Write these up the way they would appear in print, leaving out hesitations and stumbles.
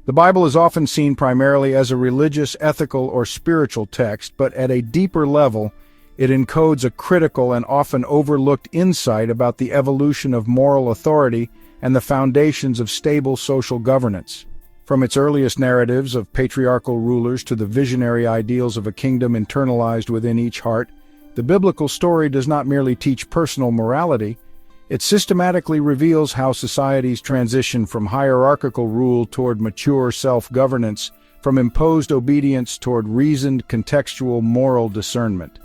The Bible is often seen primarily as a religious, ethical, or spiritual text, but at a deeper level, it encodes a critical and often overlooked insight about the evolution of moral authority and the foundations of stable social governance. From its earliest narratives of patriarchal rulers to the visionary ideals of a kingdom internalized within each heart, the biblical story does not merely teach personal morality, it systematically reveals how societies transition from hierarchical rule toward mature self-governance, from imposed obedience toward reasoned contextual moral discernment.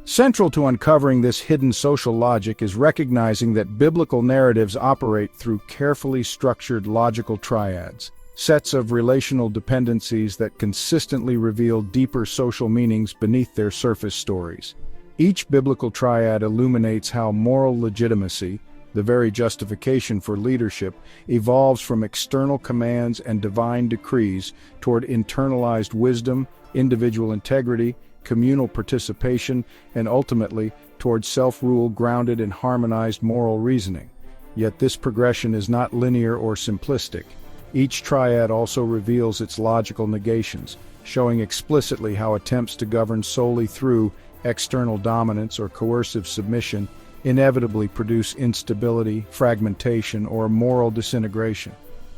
Central to uncovering this hidden social logic is recognizing that biblical narratives operate through carefully structured logical triads, sets of relational dependencies that consistently reveal deeper social meanings beneath their surface stories. Each biblical triad illuminates how moral legitimacy, the very justification for leadership, evolves from external commands and divine decrees toward internalized wisdom, individual integrity, communal participation, and ultimately toward self-rule grounded in harmonized moral reasoning. Yet this progression is not linear or simplistic. Each triad also reveals its logical negations, showing explicitly how attempts to govern solely through external dominance or coercive submission inevitably produce instability, fragmentation, or moral disintegration.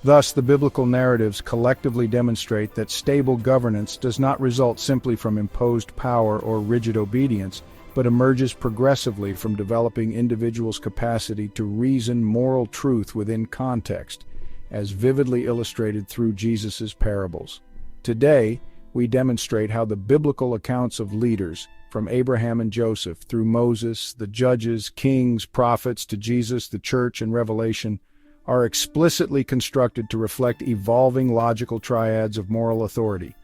Thus, the biblical narratives collectively demonstrate that stable governance does not result simply from imposed power or rigid obedience, but emerges progressively from developing individuals' capacity to reason moral truth within context, as vividly illustrated through Jesus' parables. Today, we demonstrate how the biblical accounts of leaders, from Abraham and Joseph through Moses, the judges, kings, prophets, to Jesus, the church, and Revelation, are explicitly constructed to reflect evolving logical triads of moral authority.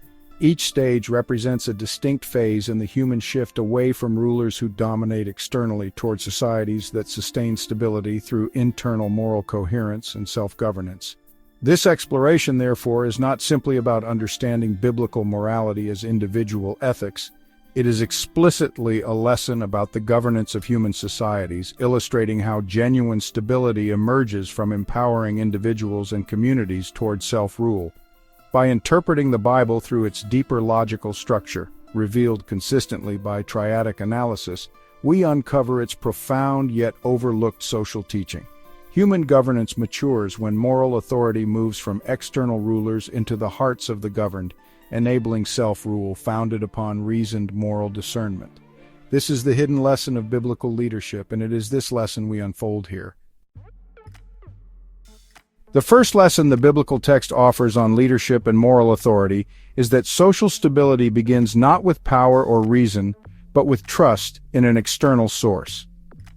Each stage represents a distinct phase in the human shift away from rulers who dominate externally toward societies that sustain stability through internal moral coherence and self-governance. This exploration, therefore, is not simply about understanding biblical morality as individual ethics. It is explicitly a lesson about the governance of human societies, illustrating how genuine stability emerges from empowering individuals and communities toward self-rule. By interpreting the Bible through its deeper logical structure, revealed consistently by triadic analysis, we uncover its profound yet overlooked social teaching. Human governance matures when moral authority moves from external rulers into the hearts of the governed, enabling self-rule founded upon reasoned moral discernment. This is the hidden lesson of biblical leadership, and it is this lesson we unfold here. The first lesson the biblical text offers on leadership and moral authority is that social stability begins not with power or reason, but with trust in an external source.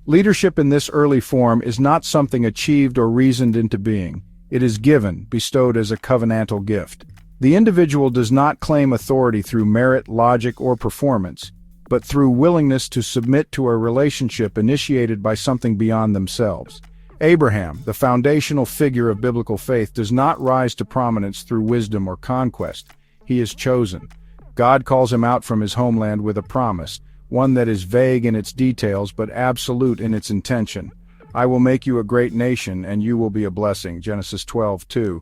Leadership in this early form is not something achieved or reasoned into being. It is given, bestowed as a covenantal gift. The individual does not claim authority through merit, logic, or performance, but through willingness to submit to a relationship initiated by something beyond themselves. Abraham, the foundational figure of biblical faith, does not rise to prominence through wisdom or conquest. He is chosen. God calls him out from his homeland with a promise, one that is vague in its details but absolute in its intention. I will make you a great nation, and you will be a blessing. Genesis 12:2.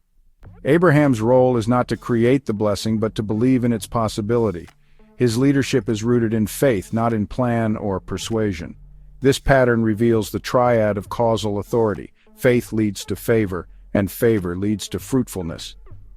Abraham's role is not to create the blessing, but to believe in its possibility. His leadership is rooted in faith, not in plan or persuasion. This pattern reveals the triad of causal authority. Faith leads to favor, and favor leads to fruitfulness.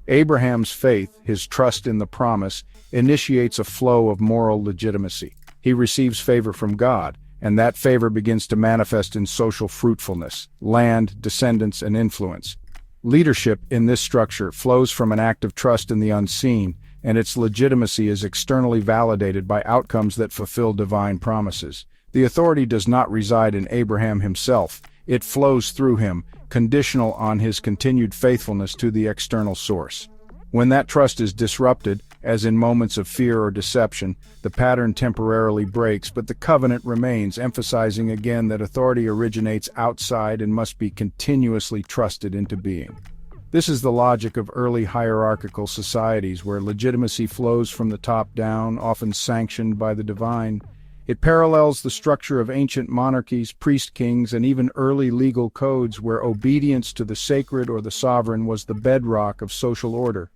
Abraham's faith, his trust in the promise, initiates a flow of moral legitimacy. He receives favor from God, and that favor begins to manifest in social fruitfulness, land, descendants, and influence. Leadership in this structure flows from an act of trust in the unseen, and its legitimacy is externally validated by outcomes that fulfill divine promises. The authority does not reside in Abraham himself. It flows through him, conditional on his continued faithfulness to the external source. When that trust is disrupted, as in moments of fear or deception, the pattern temporarily breaks, but the covenant remains, emphasizing again that authority originates outside and must be continuously trusted into being. This is the logic of early hierarchical societies, where legitimacy flows from the top down, often sanctioned by the divine. It parallels the structure of ancient monarchies, priest-kings, and even early legal codes where obedience to the sacred or the sovereign was the bedrock of social order.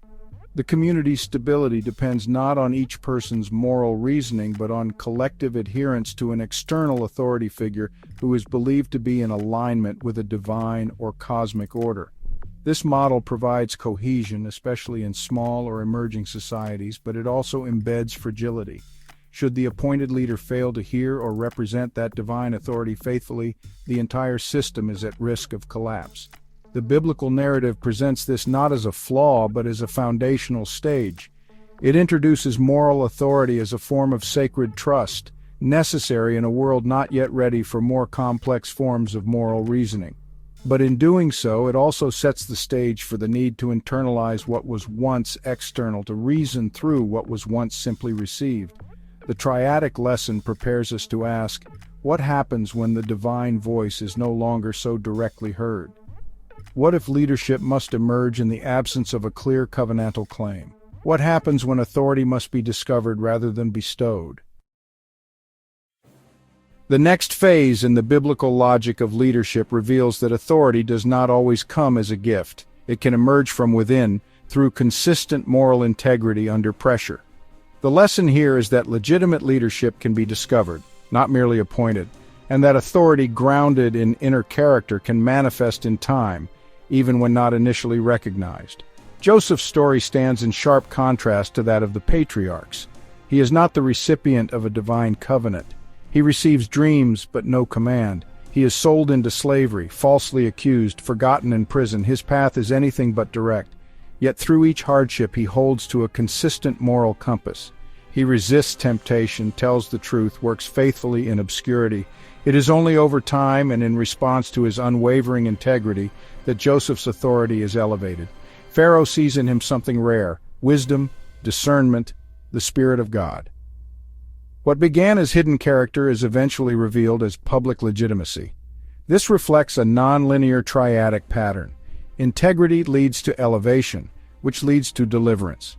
The community's stability depends not on each person's moral reasoning, but on collective adherence to an external authority figure who is believed to be in alignment with a divine or cosmic order. This model provides cohesion, especially in small or emerging societies, but it also embeds fragility. Should the appointed leader fail to hear or represent that divine authority faithfully, the entire system is at risk of collapse. The biblical narrative presents this not as a flaw, but as a foundational stage. It introduces moral authority as a form of sacred trust, necessary in a world not yet ready for more complex forms of moral reasoning. But in doing so, it also sets the stage for the need to internalize what was once external, to reason through what was once simply received. The triadic lesson prepares us to ask, what happens when the divine voice is no longer so directly heard? What if leadership must emerge in the absence of a clear covenantal claim? What happens when authority must be discovered rather than bestowed? The next phase in the biblical logic of leadership reveals that authority does not always come as a gift. It can emerge from within through consistent moral integrity under pressure. The lesson here is that legitimate leadership can be discovered, not merely appointed, and that authority grounded in inner character can manifest in time, even when not initially recognized. Joseph's story stands in sharp contrast to that of the patriarchs. He is not the recipient of a divine covenant. He receives dreams but no command. He is sold into slavery, falsely accused, forgotten in prison. His path is anything but direct. Yet through each hardship he holds to a consistent moral compass. He resists temptation, tells the truth, works faithfully in obscurity. It is only over time and in response to his unwavering integrity that Joseph's authority is elevated. Pharaoh sees in him something rare: wisdom, discernment, the Spirit of God. What began as hidden character is eventually revealed as public legitimacy. This reflects a non-linear triadic pattern. Integrity leads to elevation, which leads to deliverance.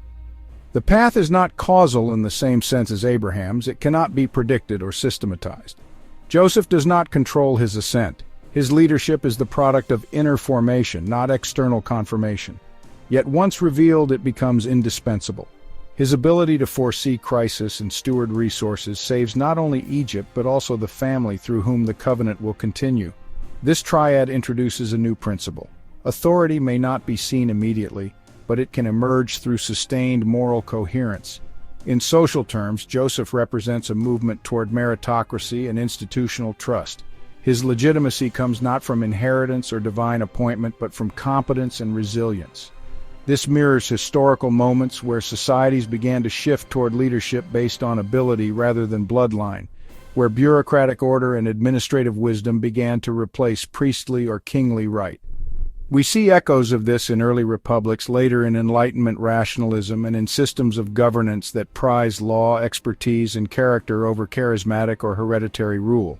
The path is not causal in the same sense as Abraham's. It cannot be predicted or systematized. Joseph does not control his ascent. His leadership is the product of inner formation, not external confirmation. Yet once revealed, it becomes indispensable. His ability to foresee crisis and steward resources saves not only Egypt but also the family through whom the covenant will continue. This triad introduces a new principle. Authority may not be seen immediately, but it can emerge through sustained moral coherence. In social terms, Joseph represents a movement toward meritocracy and institutional trust. His legitimacy comes not from inheritance or divine appointment, but from competence and resilience. This mirrors historical moments where societies began to shift toward leadership based on ability rather than bloodline, where bureaucratic order and administrative wisdom began to replace priestly or kingly right. We see echoes of this in early republics, later in Enlightenment rationalism, and in systems of governance that prize law, expertise, and character over charismatic or hereditary rule.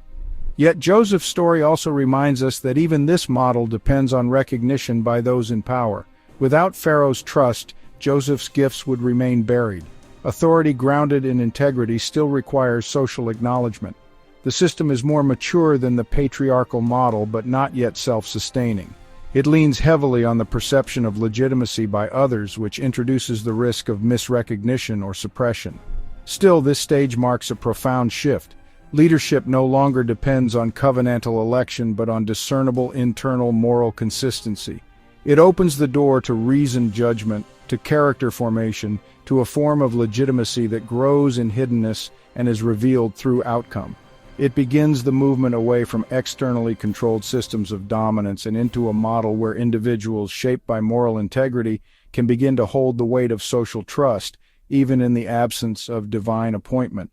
Yet Joseph's story also reminds us that even this model depends on recognition by those in power. Without Pharaoh's trust, Joseph's gifts would remain buried. Authority grounded in integrity still requires social acknowledgement. The system is more mature than the patriarchal model, but not yet self-sustaining. It leans heavily on the perception of legitimacy by others, which introduces the risk of misrecognition or suppression. Still, this stage marks a profound shift. Leadership no longer depends on covenantal election, but on discernible internal moral consistency. It opens the door to reasoned judgment, to character formation, to a form of legitimacy that grows in hiddenness and is revealed through outcome. It begins the movement away from externally controlled systems of dominance and into a model where individuals shaped by moral integrity can begin to hold the weight of social trust, even in the absence of divine appointment.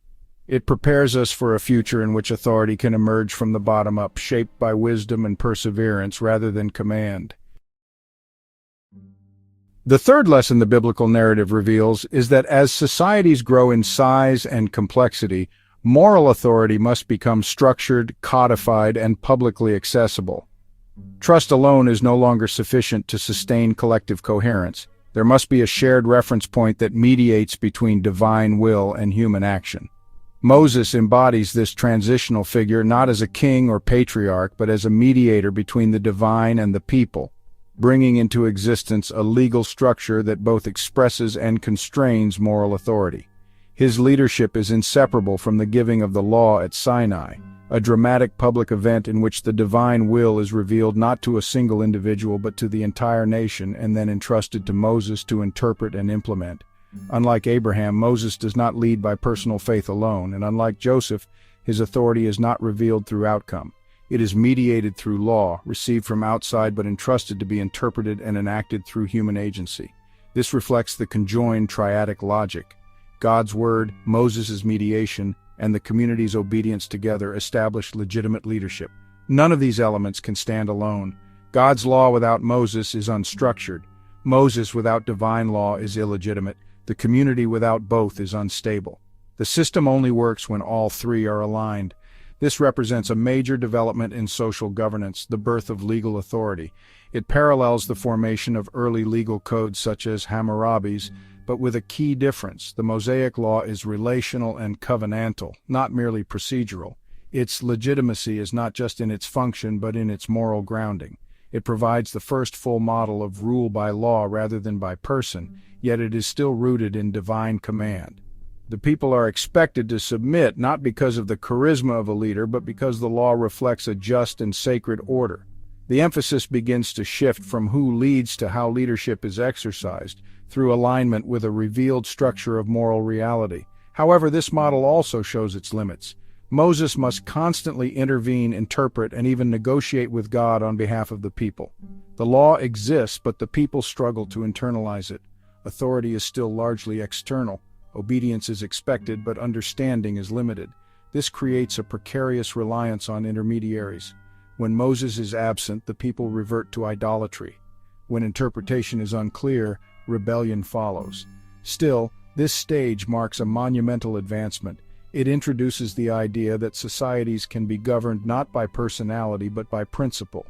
It prepares us for a future in which authority can emerge from the bottom up, shaped by wisdom and perseverance rather than command. The third lesson the biblical narrative reveals is that as societies grow in size and complexity, moral authority must become structured, codified, and publicly accessible. Trust alone is no longer sufficient to sustain collective coherence. There must be a shared reference point that mediates between divine will and human action. Moses embodies this transitional figure not as a king or patriarch, but as a mediator between the divine and the people, bringing into existence a legal structure that both expresses and constrains moral authority. His leadership is inseparable from the giving of the law at Sinai, a dramatic public event in which the divine will is revealed not to a single individual but to the entire nation and then entrusted to Moses to interpret and implement. Unlike Abraham, Moses does not lead by personal faith alone, and unlike Joseph, his authority is not revealed through outcome. It is mediated through law, received from outside but entrusted to be interpreted and enacted through human agency. This reflects the conjoined triadic logic. God's word, Moses' mediation, and the community's obedience together establish legitimate leadership. None of these elements can stand alone. God's law without Moses is unstructured. Moses without divine law is illegitimate. The community without both is unstable. The system only works when all three are aligned. This represents a major development in social governance, the birth of legal authority. It parallels the formation of early legal codes such as Hammurabi's, but with a key difference. The Mosaic law is relational and covenantal, not merely procedural. Its legitimacy is not just in its function but in its moral grounding. It provides the first full model of rule by law rather than by person, yet it is still rooted in divine command. The people are expected to submit not because of the charisma of a leader, but because the law reflects a just and sacred order. The emphasis begins to shift from who leads to how leadership is exercised, through alignment with a revealed structure of moral reality. However, this model also shows its limits. Moses must constantly intervene, interpret, and even negotiate with God on behalf of the people. The law exists, but the people struggle to internalize it. Authority is still largely external. Obedience is expected, but understanding is limited. This creates a precarious reliance on intermediaries. When Moses is absent, the people revert to idolatry. When interpretation is unclear, rebellion follows. Still, this stage marks a monumental advancement. It introduces the idea that societies can be governed not by personality but by principle.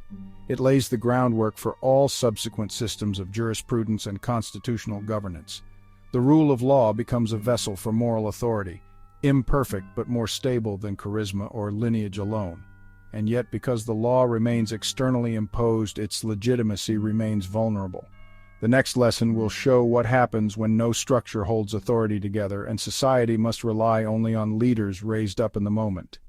It lays the groundwork for all subsequent systems of jurisprudence and constitutional governance. The rule of law becomes a vessel for moral authority, imperfect but more stable than charisma or lineage alone. And yet, because the law remains externally imposed, its legitimacy remains vulnerable. The next lesson will show what happens when no structure holds authority together and society must rely only on leaders raised up in the moment.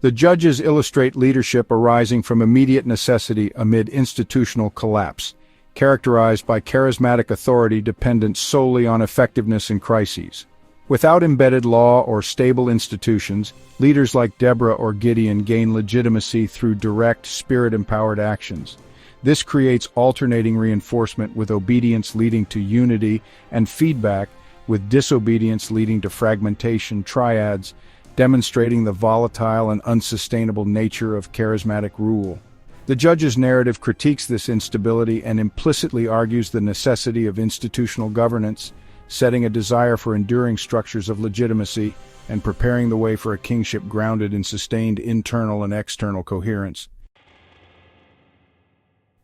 The judges illustrate leadership arising from immediate necessity amid institutional collapse, characterized by charismatic authority dependent solely on effectiveness in crises. Without embedded law or stable institutions, leaders like Deborah or Gideon gain legitimacy through direct, spirit-empowered actions. This creates alternating reinforcement, with obedience leading to unity, and feedback, with disobedience leading to fragmentation, triads, demonstrating the volatile and unsustainable nature of charismatic rule. The judge's narrative critiques this instability and implicitly argues the necessity of institutional governance, setting a desire for enduring structures of legitimacy and preparing the way for a kingship grounded in sustained internal and external coherence.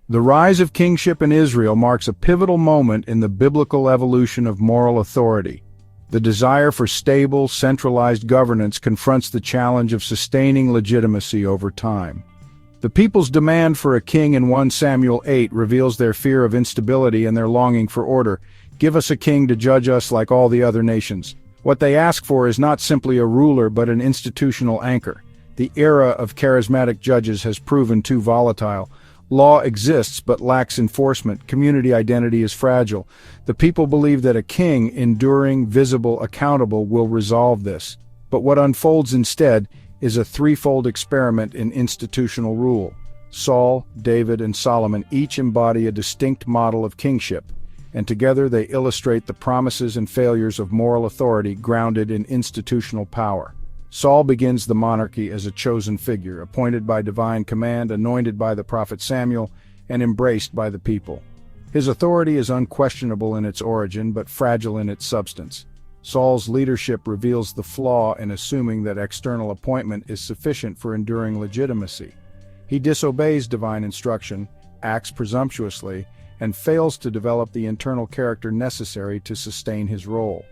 The rise of kingship in Israel marks a pivotal moment in the biblical evolution of moral authority. The desire for stable, centralized governance confronts the challenge of sustaining legitimacy over time. The people's demand for a king in 1 Samuel 8 reveals their fear of instability and their longing for order. Give us a king to judge us like all the other nations. What they ask for is not simply a ruler but an institutional anchor. The era of charismatic judges has proven too volatile. Law exists but lacks enforcement. Community identity is fragile. The people believe that a king, enduring, visible, accountable, will resolve this. But what unfolds instead is a threefold experiment in institutional rule. Saul, David, and Solomon each embody a distinct model of kingship, and together they illustrate the promises and failures of moral authority grounded in institutional power. Saul begins the monarchy as a chosen figure, appointed by divine command, anointed by the prophet Samuel, and embraced by the people. His authority is unquestionable in its origin, but fragile in its substance. Saul's leadership reveals the flaw in assuming that external appointment is sufficient for enduring legitimacy. He disobeys divine instruction, acts presumptuously, and fails to develop the internal character necessary to sustain his role.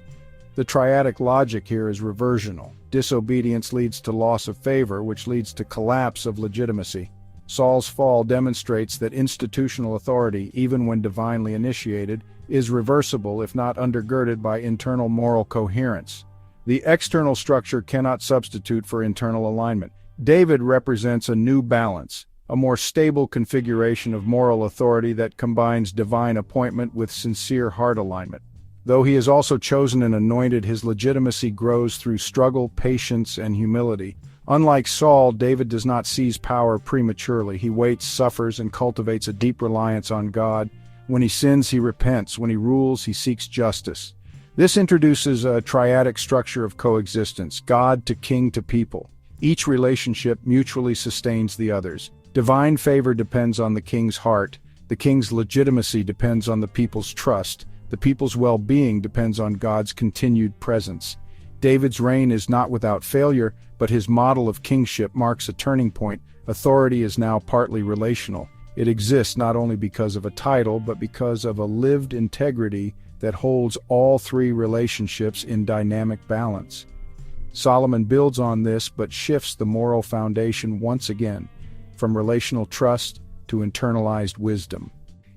The triadic logic here is reversional. Disobedience leads to loss of favor, which leads to collapse of legitimacy. Saul's fall demonstrates that institutional authority, even when divinely initiated, is reversible if not undergirded by internal moral coherence. The external structure cannot substitute for internal alignment. David represents a new balance, a more stable configuration of moral authority that combines divine appointment with sincere heart alignment. Though he is also chosen and anointed, his legitimacy grows through struggle, patience, and humility. Unlike Saul, David does not seize power prematurely. He waits, suffers, and cultivates a deep reliance on God. When he sins, he repents. When he rules, he seeks justice. This introduces a triadic structure of coexistence, God to king to people. Each relationship mutually sustains the others. Divine favor depends on the king's heart. The king's legitimacy depends on the people's trust. The people's well-being depends on God's continued presence. David's reign is not without failure, but his model of kingship marks a turning point. Authority is now partly relational. It exists not only because of a title, but because of a lived integrity that holds all three relationships in dynamic balance. Solomon builds on this, but shifts the moral foundation once again, from relational trust to internalized wisdom.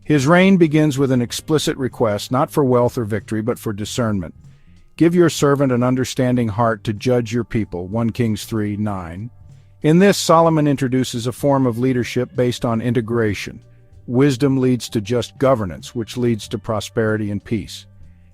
His reign begins with an explicit request, not for wealth or victory, but for discernment. Give your servant an understanding heart to judge your people, 1 Kings 3:9. In this, Solomon introduces a form of leadership based on integration. Wisdom leads to just governance, which leads to prosperity and peace.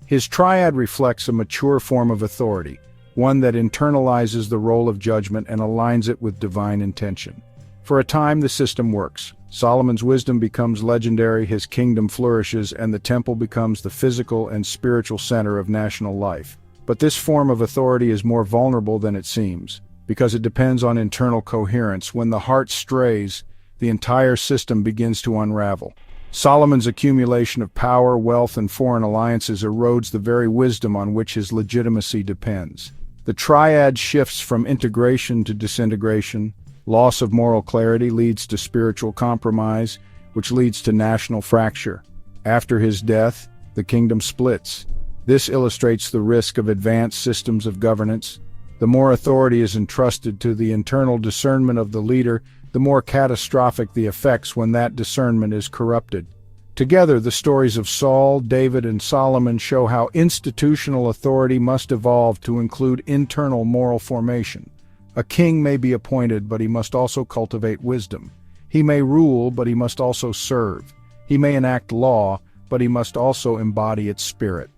His triad reflects a mature form of authority, one that internalizes the role of judgment and aligns it with divine intention. For a time, the system works. Solomon's wisdom becomes legendary, his kingdom flourishes, and the temple becomes the physical and spiritual center of national life. But this form of authority is more vulnerable than it seems, because it depends on internal coherence. When the heart strays, the entire system begins to unravel. Solomon's accumulation of power, wealth, and foreign alliances erodes the very wisdom on which his legitimacy depends. The triad shifts from integration to disintegration. Loss of moral clarity leads to spiritual compromise, which leads to national fracture. After his death, the kingdom splits. This illustrates the risk of advanced systems of governance. The more authority is entrusted to the internal discernment of the leader, the more catastrophic the effects when that discernment is corrupted. Together, the stories of Saul, David, and Solomon show how institutional authority must evolve to include internal moral formation. A king may be appointed, but he must also cultivate wisdom. He may rule, but he must also serve. He may enact law, but he must also embody its spirit.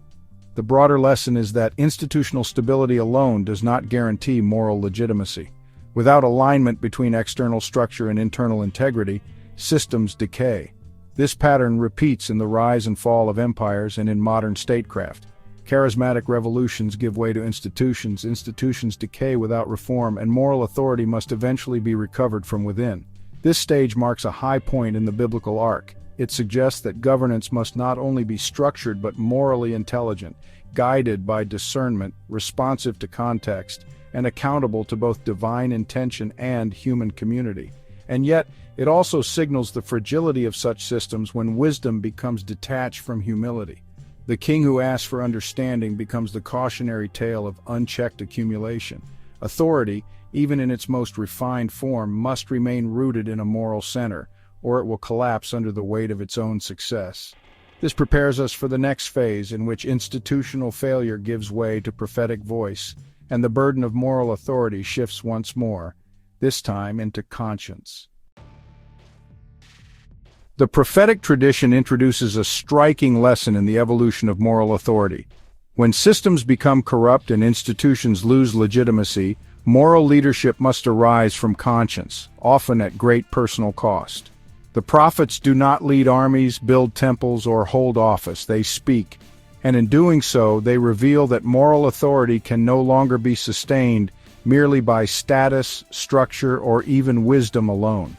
The broader lesson is that institutional stability alone does not guarantee moral legitimacy. Without alignment between external structure and internal integrity, systems decay. This pattern repeats in the rise and fall of empires and in modern statecraft. Charismatic revolutions give way to institutions, institutions decay without reform, and moral authority must eventually be recovered from within. This stage marks a high point in the biblical arc. It suggests that governance must not only be structured but morally intelligent, guided by discernment, responsive to context, and accountable to both divine intention and human community. And yet, it also signals the fragility of such systems when wisdom becomes detached from humility. The king who asks for understanding becomes the cautionary tale of unchecked accumulation. Authority, even in its most refined form, must remain rooted in a moral center, or it will collapse under the weight of its own success. This prepares us for the next phase, in which institutional failure gives way to prophetic voice, and the burden of moral authority shifts once more, this time into conscience. The prophetic tradition introduces a striking lesson in the evolution of moral authority. When systems become corrupt and institutions lose legitimacy, moral leadership must arise from conscience, often at great personal cost. The prophets do not lead armies, build temples, or hold office. They speak, and in doing so, they reveal that moral authority can no longer be sustained merely by status, structure, or even wisdom alone.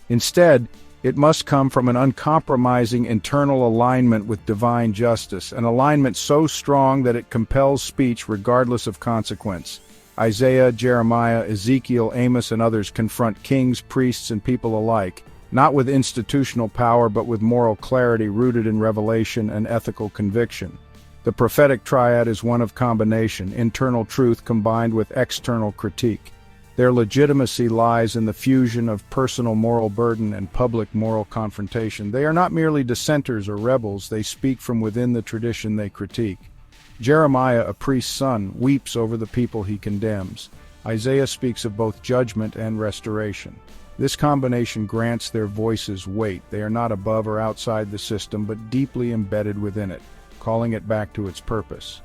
Instead, it must come from an uncompromising internal alignment with divine justice, an alignment so strong that it compels speech regardless of consequence. Isaiah, Jeremiah, Ezekiel, Amos, and others confront kings, priests, and people alike, not with institutional power but with moral clarity rooted in revelation and ethical conviction. The prophetic triad is one of combination, internal truth combined with external critique. Their legitimacy lies in the fusion of personal moral burden and public moral confrontation. They are not merely dissenters or rebels, they speak from within the tradition they critique. Jeremiah, a priest's son, weeps over the people he condemns. Isaiah speaks of both judgment and restoration. This combination grants their voices weight. They are not above or outside the system, but deeply embedded within it, calling it back to its purpose.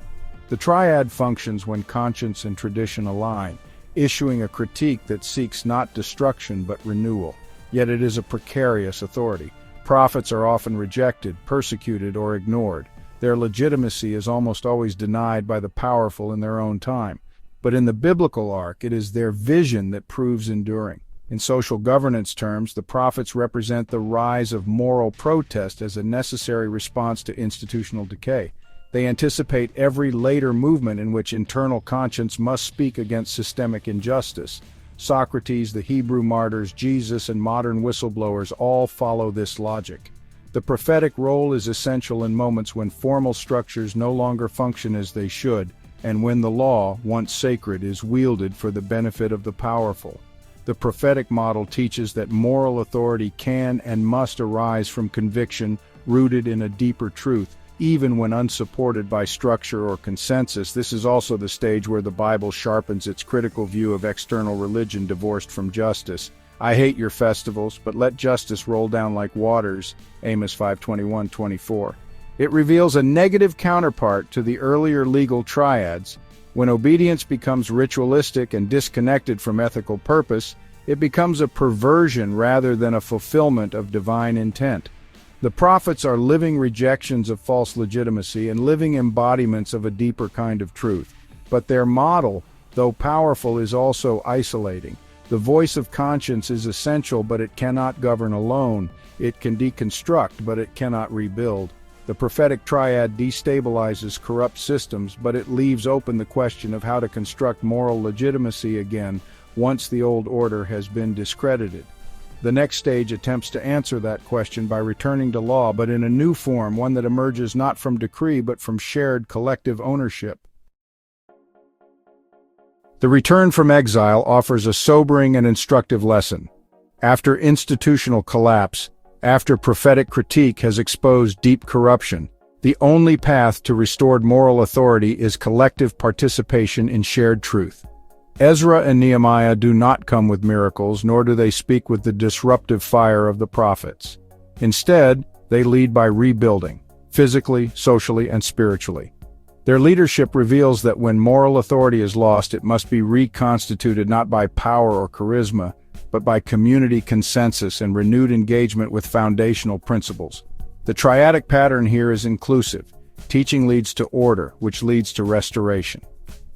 The triad functions when conscience and tradition align, issuing a critique that seeks not destruction but renewal. Yet it is a precarious authority. Prophets are often rejected, persecuted, or ignored. Their legitimacy is almost always denied by the powerful in their own time. But in the biblical arc, it is their vision that proves enduring. In social governance terms, the prophets represent the rise of moral protest as a necessary response to institutional decay. They anticipate every later movement in which internal conscience must speak against systemic injustice. Socrates, the Hebrew martyrs, Jesus, and modern whistleblowers all follow this logic. The prophetic role is essential in moments when formal structures no longer function as they should, and when the law, once sacred, is wielded for the benefit of the powerful. The prophetic model teaches that moral authority can and must arise from conviction rooted in a deeper truth, even when unsupported by structure or consensus. This is also the stage where the Bible sharpens its critical view of external religion divorced from justice. I hate your festivals, but let justice roll down like waters, Amos 5:21-24. It reveals a negative counterpart to the earlier legal triads. When obedience becomes ritualistic and disconnected from ethical purpose, it becomes a perversion rather than a fulfillment of divine intent. The prophets are living rejections of false legitimacy and living embodiments of a deeper kind of truth. But their model, though powerful, is also isolating. The voice of conscience is essential, but it cannot govern alone. It can deconstruct, but it cannot rebuild. The prophetic triad destabilizes corrupt systems, but it leaves open the question of how to construct moral legitimacy again once the old order has been discredited. The next stage attempts to answer that question by returning to law, but in a new form, one that emerges not from decree but from shared collective ownership. The return from exile offers a sobering and instructive lesson. After institutional collapse, after prophetic critique has exposed deep corruption, the only path to restored moral authority is collective participation in shared truth. Ezra and Nehemiah do not come with miracles, nor do they speak with the disruptive fire of the prophets. Instead, they lead by rebuilding, physically, socially, and spiritually. Their leadership reveals that when moral authority is lost, it must be reconstituted not by power or charisma, but by community consensus and renewed engagement with foundational principles. The triadic pattern here is inclusive. Teaching leads to order, which leads to restoration.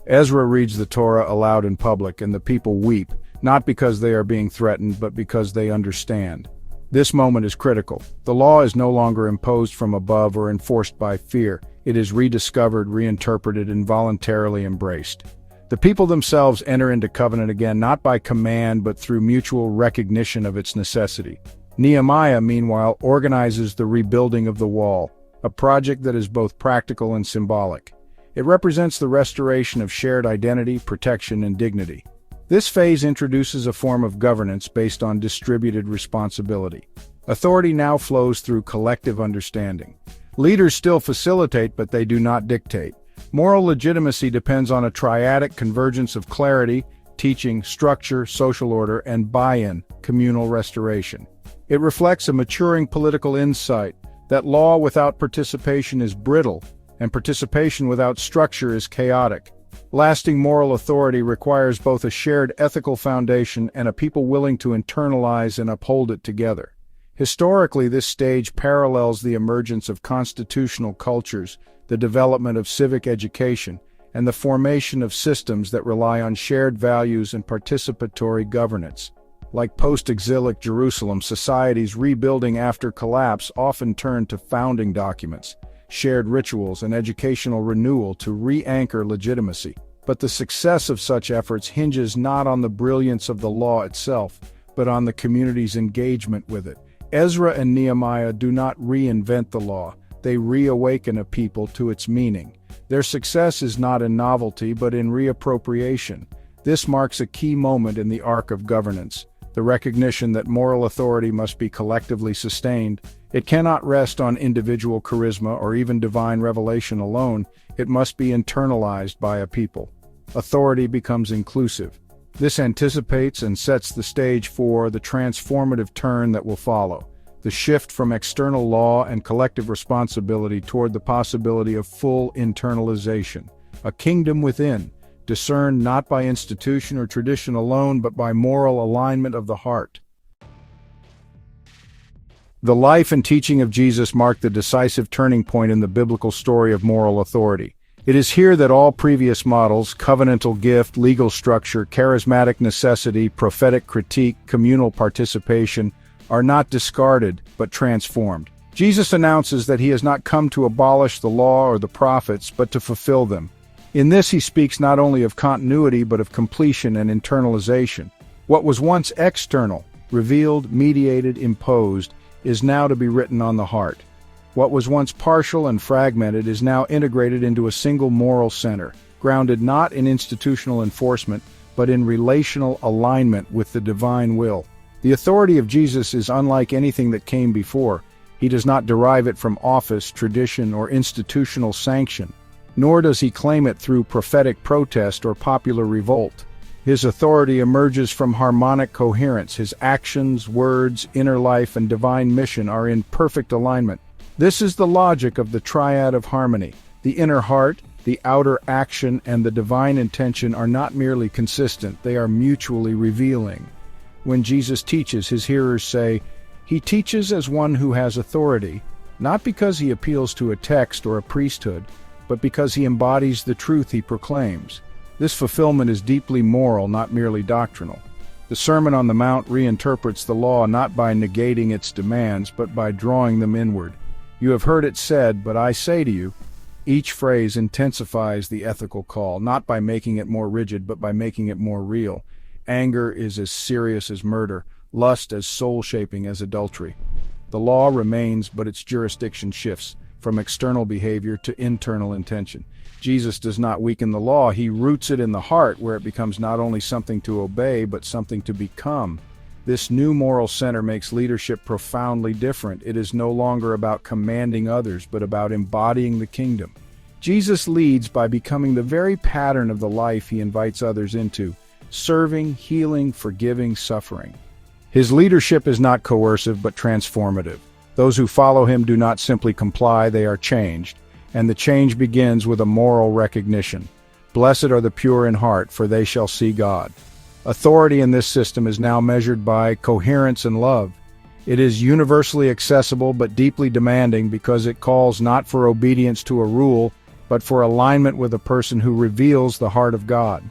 Ezra reads the Torah aloud in public, and the people weep, not because they are being threatened, but because they understand. This moment is critical. The law is no longer imposed from above or enforced by fear. It is rediscovered, reinterpreted, and voluntarily embraced. The people themselves enter into covenant again, not by command, but through mutual recognition of its necessity. Nehemiah, meanwhile, organizes the rebuilding of the wall, a project that is both practical and symbolic. It represents the restoration of shared identity, protection, and dignity. This phase introduces a form of governance based on distributed responsibility. Authority now flows through collective understanding. Leaders still facilitate, but they do not dictate. Moral legitimacy depends on a triadic convergence of clarity, teaching, structure, social order, and buy-in, communal restoration. It reflects a maturing political insight that law without participation is brittle, and participation without structure is chaotic. Lasting moral authority requires both a shared ethical foundation and a people willing to internalize and uphold it together. Historically, this stage parallels the emergence of constitutional cultures, the development of civic education, and the formation of systems that rely on shared values and participatory governance. Like post-exilic Jerusalem, societies rebuilding after collapse often turn to founding documents, shared rituals, and educational renewal to re-anchor legitimacy. But the success of such efforts hinges not on the brilliance of the law itself, but on the community's engagement with it. Ezra and Nehemiah do not reinvent the law. they reawaken a people to its meaning. Their success is not in novelty but in reappropriation. This marks a key moment in the arc of governance, the recognition that moral authority must be collectively sustained. It cannot rest on individual charisma or even divine revelation alone. It must be internalized by a people. Authority becomes inclusive. This anticipates and sets the stage for the transformative turn that will follow, the shift from external law and collective responsibility toward the possibility of full internalization, a kingdom within, discerned not by institution or tradition alone but by moral alignment of the heart. The life and teaching of Jesus marked the decisive turning point in the biblical story of moral authority. It is here that all previous models, covenantal gift, legal structure, charismatic necessity, prophetic critique, communal participation, are not discarded but transformed. Jesus announces that he has not come to abolish the law or the prophets, but to fulfill them. In this he speaks not only of continuity but of completion and internalization. What was once external, revealed, mediated, imposed, is now to be written on the heart. What was once partial and fragmented is now integrated into a single moral center, grounded not in institutional enforcement, but in relational alignment with the divine will. The authority of Jesus is unlike anything that came before. He does not derive it from office, tradition, or institutional sanction, nor does he claim it through prophetic protest or popular revolt. His authority emerges from harmonic coherence. His actions, words, inner life, and divine mission are in perfect alignment. This is the logic of the triad of harmony. The inner heart, the outer action, and the divine intention are not merely consistent, they are mutually revealing. When Jesus teaches, his hearers say, he teaches as one who has authority, not because he appeals to a text or a priesthood, but because he embodies the truth he proclaims. This fulfillment is deeply moral, not merely doctrinal. The Sermon on the Mount reinterprets the law not by negating its demands, but by drawing them inward. You have heard it said, but I say to you. Each phrase intensifies the ethical call, not by making it more rigid, but by making it more real. Anger is as serious as murder, lust as soul-shaping as adultery. The law remains, but its jurisdiction shifts from external behavior to internal intention. Jesus does not weaken the law, he roots it in the heart, where it becomes not only something to obey, but something to become. This new moral center makes leadership profoundly different. It is no longer about commanding others, but about embodying the kingdom. Jesus leads by becoming the very pattern of the life he invites others into, serving, healing, forgiving, suffering. His leadership is not coercive, but transformative. Those who follow him do not simply comply, they are changed. And the change begins with a moral recognition. Blessed are the pure in heart, for they shall see God. Authority in this system is now measured by coherence and love. It is universally accessible but deeply demanding because it calls not for obedience to a rule, but for alignment with a person who reveals the heart of God.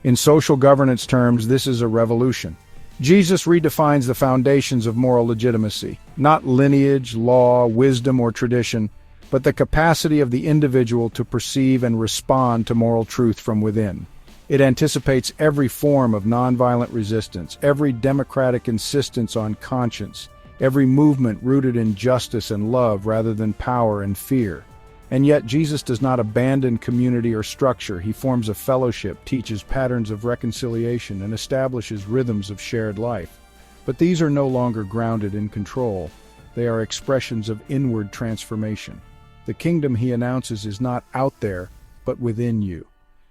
In social governance terms, this is a revolution. Jesus redefines the foundations of moral legitimacy, not lineage, law, wisdom, or tradition, but the capacity of the individual to perceive and respond to moral truth from within. It anticipates every form of nonviolent resistance, every democratic insistence on conscience, every movement rooted in justice and love rather than power and fear. And yet Jesus does not abandon community or structure. He forms a fellowship, teaches patterns of reconciliation, and establishes rhythms of shared life. But these are no longer grounded in control. They are expressions of inward transformation. The kingdom he announces is not out there, but within you.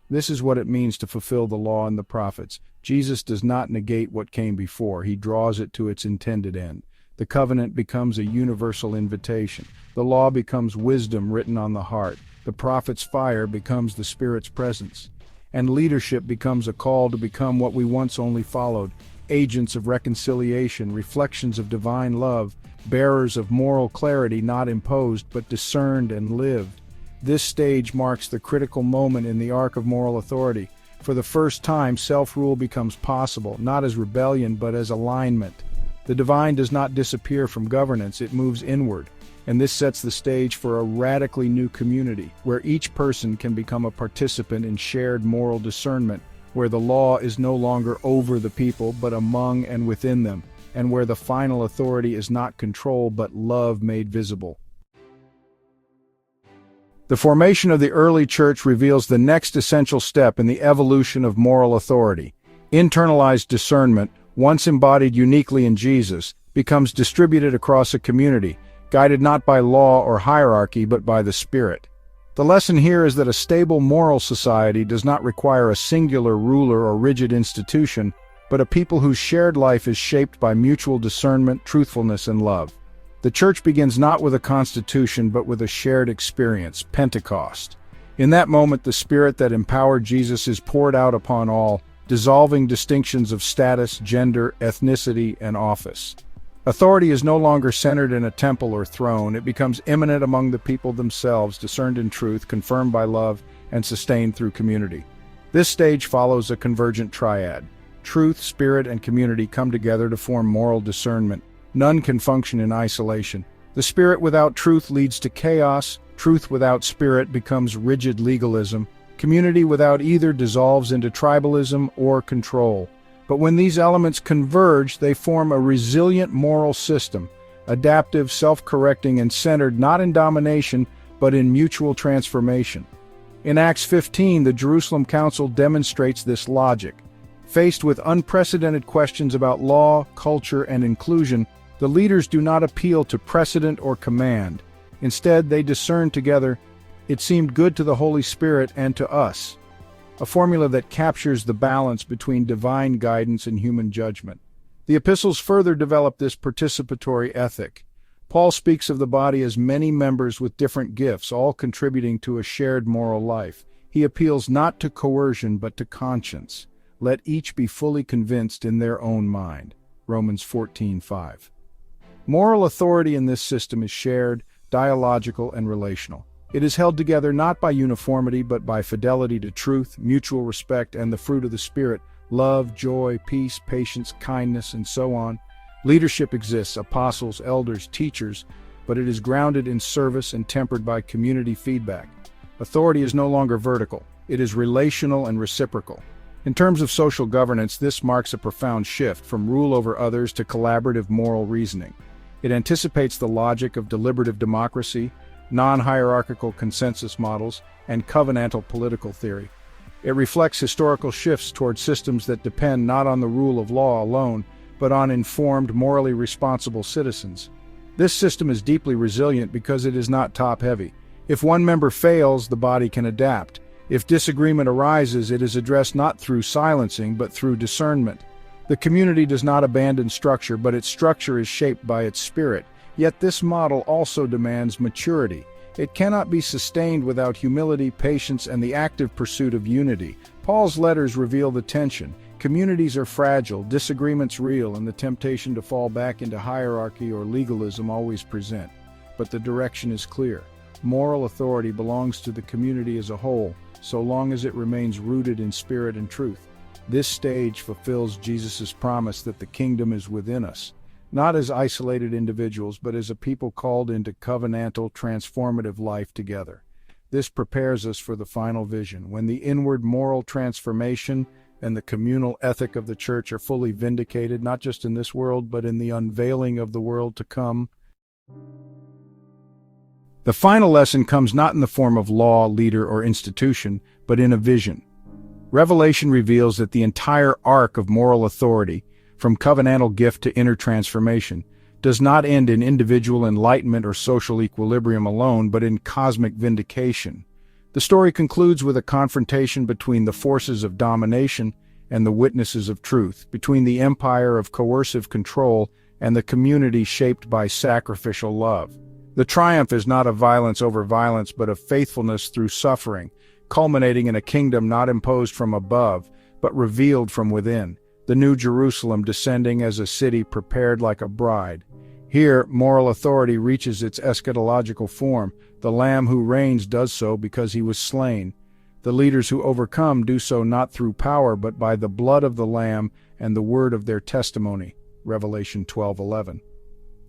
This is what it means to fulfill the law and the prophets. Jesus does not negate what came before. He draws it to its intended end. The covenant becomes a universal invitation. The law becomes wisdom written on the heart. The prophet's fire becomes the Spirit's presence. And leadership becomes a call to become what we once only followed, agents of reconciliation, reflections of divine love, bearers of moral clarity not imposed but discerned and lived. This stage marks the critical moment in the arc of moral authority. For the first time, self-rule becomes possible, not as rebellion but as alignment. The divine does not disappear from governance, it moves inward. And this sets the stage for a radically new community, where each person can become a participant in shared moral discernment, where the law is no longer over the people but among and within them, and where the final authority is not control but love made visible. The formation of the early church reveals the next essential step in the evolution of moral authority. Internalized discernment, once embodied uniquely in Jesus, becomes distributed across a community, guided not by law or hierarchy but by the Spirit. The lesson here is that a stable moral society does not require a singular ruler or rigid institution, but a people whose shared life is shaped by mutual discernment, truthfulness, and love. The church begins not with a constitution but with a shared experience, Pentecost. In that moment, the Spirit that empowered Jesus is poured out upon all, dissolving distinctions of status, gender, ethnicity, and office. Authority is no longer centered in a temple or throne. It becomes immanent among the people themselves, discerned in truth, confirmed by love, and sustained through community. This stage follows a convergent triad. Truth, spirit, and community come together to form moral discernment. None can function in isolation. The spirit without truth leads to chaos. Truth without spirit becomes rigid legalism. Community without either dissolves into tribalism or control. But when these elements converge, they form a resilient moral system, adaptive, self-correcting, and centered not in domination, but in mutual transformation. In Acts 15, the Jerusalem Council demonstrates this logic. Faced with unprecedented questions about law, culture, and inclusion, the leaders do not appeal to precedent or command. Instead, they discern together, "It seemed good to the Holy Spirit and to us," a formula that captures the balance between divine guidance and human judgment. The epistles further develop this participatory ethic. Paul speaks of the body as many members with different gifts, all contributing to a shared moral life. He appeals not to coercion but to conscience. Let each be fully convinced in their own mind. Romans 14:5. Moral authority in this system is shared, dialogical, and relational. It is held together not by uniformity but by fidelity to truth, mutual respect, and the fruit of the Spirit, love, joy, peace, patience, kindness, and so on. Leadership exists, apostles, elders, teachers, but it is grounded in service and tempered by community feedback. Authority is no longer vertical. It is relational and reciprocal. In terms of social governance, this marks a profound shift from rule over others to collaborative moral reasoning. It anticipates the logic of deliberative democracy, non-hierarchical consensus models, and covenantal political theory. It reflects historical shifts toward systems that depend not on the rule of law alone, but on informed, morally responsible citizens. This system is deeply resilient because it is not top-heavy. If one member fails, the body can adapt. If disagreement arises, it is addressed not through silencing, but through discernment. The community does not abandon structure, but its structure is shaped by its spirit. Yet this model also demands maturity. It cannot be sustained without humility, patience, and the active pursuit of unity. Paul's letters reveal the tension. Communities are fragile, disagreements real, and the temptation to fall back into hierarchy or legalism always present. But the direction is clear. Moral authority belongs to the community as a whole, so long as it remains rooted in spirit and truth. This stage fulfills Jesus' promise that the kingdom is within us, not as isolated individuals, but as a people called into covenantal, transformative life together. This prepares us for the final vision, when the inward moral transformation and the communal ethic of the church are fully vindicated, not just in this world, but in the unveiling of the world to come. The final lesson comes not in the form of law, leader, or institution, but in a vision. Revelation reveals that the entire arc of moral authority, from covenantal gift to inner transformation, does not end in individual enlightenment or social equilibrium alone, but in cosmic vindication. The story concludes with a confrontation between the forces of domination and the witnesses of truth, between the empire of coercive control and the community shaped by sacrificial love. The triumph is not of violence over violence, but of faithfulness through suffering, culminating in a kingdom not imposed from above, but revealed from within, the New Jerusalem descending as a city prepared like a bride. Here, moral authority reaches its eschatological form. The Lamb who reigns does so because he was slain. The leaders who overcome do so not through power, but by the blood of the Lamb and the word of their testimony. Revelation 12:11.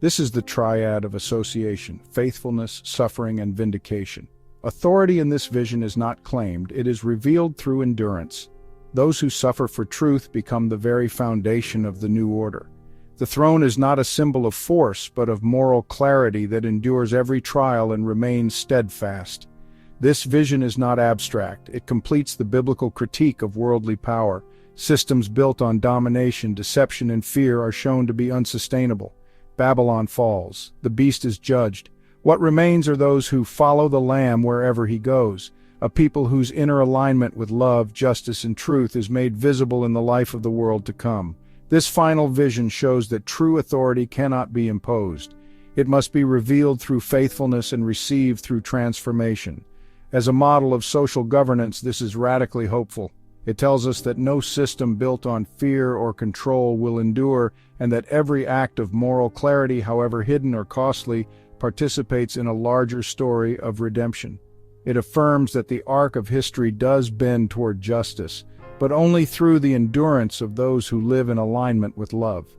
This is the triad of association, faithfulness, suffering, and vindication. Authority in this vision is not claimed, it is revealed through endurance. Those who suffer for truth become the very foundation of the new order. The throne is not a symbol of force, but of moral clarity that endures every trial and remains steadfast. This vision is not abstract. It completes the biblical critique of worldly power. Systems built on domination, deception, and fear are shown to be unsustainable. Babylon falls. The beast is judged. What remains are those who follow the Lamb wherever he goes, a people whose inner alignment with love, justice, and truth is made visible in the life of the world to come. This final vision shows that true authority cannot be imposed. It must be revealed through faithfulness and received through transformation. As a model of social governance, this is radically hopeful. It tells us that no system built on fear or control will endure, and that every act of moral clarity, however hidden or costly, participates in a larger story of redemption. It affirms that the arc of history does bend toward justice, but only through the endurance of those who live in alignment with love.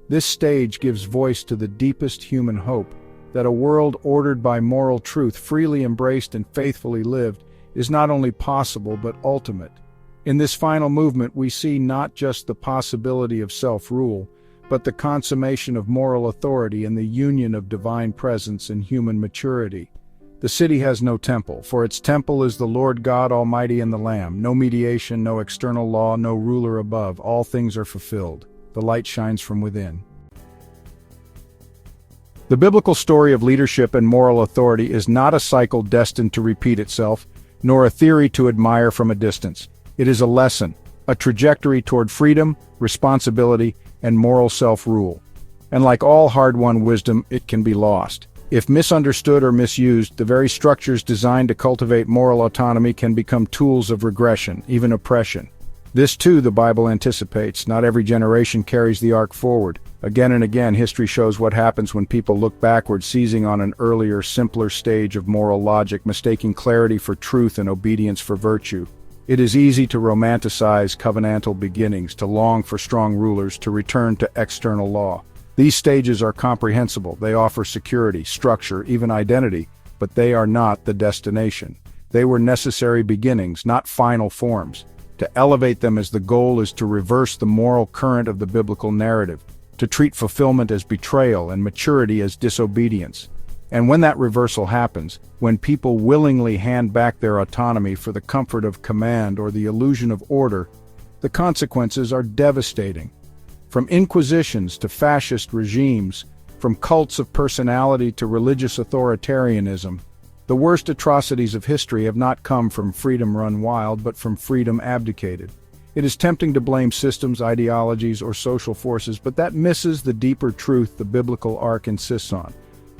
This stage gives voice to the deepest human hope, that a world ordered by moral truth, freely embraced and faithfully lived, is not only possible but ultimate. In this final movement, we see not just the possibility of self-rule, but the consummation of moral authority and the union of divine presence and human maturity. The city has no temple, for its temple is the Lord God Almighty and the Lamb. No mediation, no external law, no ruler above. All things are fulfilled. The light shines from within. The biblical story of leadership and moral authority is not a cycle destined to repeat itself, nor a theory to admire from a distance. It is a lesson, a trajectory toward freedom, responsibility, and moral self-rule. And like all hard-won wisdom, it can be lost. If misunderstood or misused, the very structures designed to cultivate moral autonomy can become tools of regression, even oppression. This too the Bible anticipates. Not every generation carries the arc forward. Again and again, history shows what happens when people look backward, seizing on an earlier, simpler stage of moral logic, mistaking clarity for truth and obedience for virtue. It is easy to romanticize covenantal beginnings, to long for strong rulers, to return to external law. These stages are comprehensible. They offer security, structure, even identity, but they are not the destination. They were necessary beginnings, not final forms. To elevate them as the goal is to reverse the moral current of the biblical narrative, to treat fulfillment as betrayal and maturity as disobedience. And when that reversal happens, when people willingly hand back their autonomy for the comfort of command or the illusion of order, the consequences are devastating. From inquisitions to fascist regimes, from cults of personality to religious authoritarianism, the worst atrocities of history have not come from freedom run wild, but from freedom abdicated. It is tempting to blame systems, ideologies, or social forces, but that misses the deeper truth the biblical arc insists on.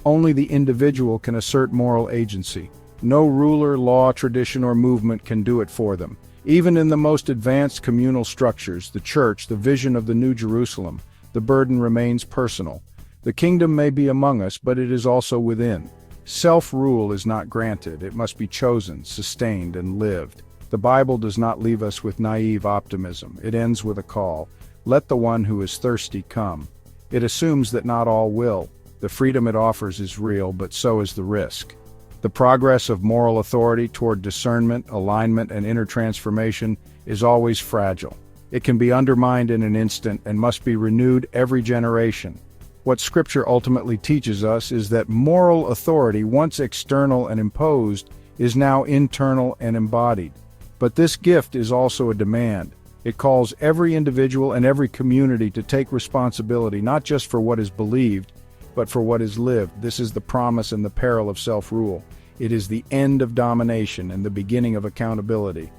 Only the individual can assert moral agency. No ruler, law, tradition, or movement can do it for them. Even in the most advanced communal structures, the church, the vision of the New Jerusalem, the burden remains personal. The kingdom may be among us, but it is also within. Self-rule is not granted. It must be chosen, sustained, and lived. The Bible does not leave us with naive optimism. It ends with a call. Let the one who is thirsty come. It assumes that not all will. The freedom it offers is real, but so is the risk. The progress of moral authority toward discernment, alignment, and inner transformation is always fragile. It can be undermined in an instant and must be renewed every generation. What Scripture ultimately teaches us is that moral authority, once external and imposed, is now internal and embodied. But this gift is also a demand. It calls every individual and every community to take responsibility, not just for what is believed, but for what is lived. This is the promise and the peril of self-rule. It is the end of domination and the beginning of accountability.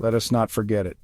Let us not forget it.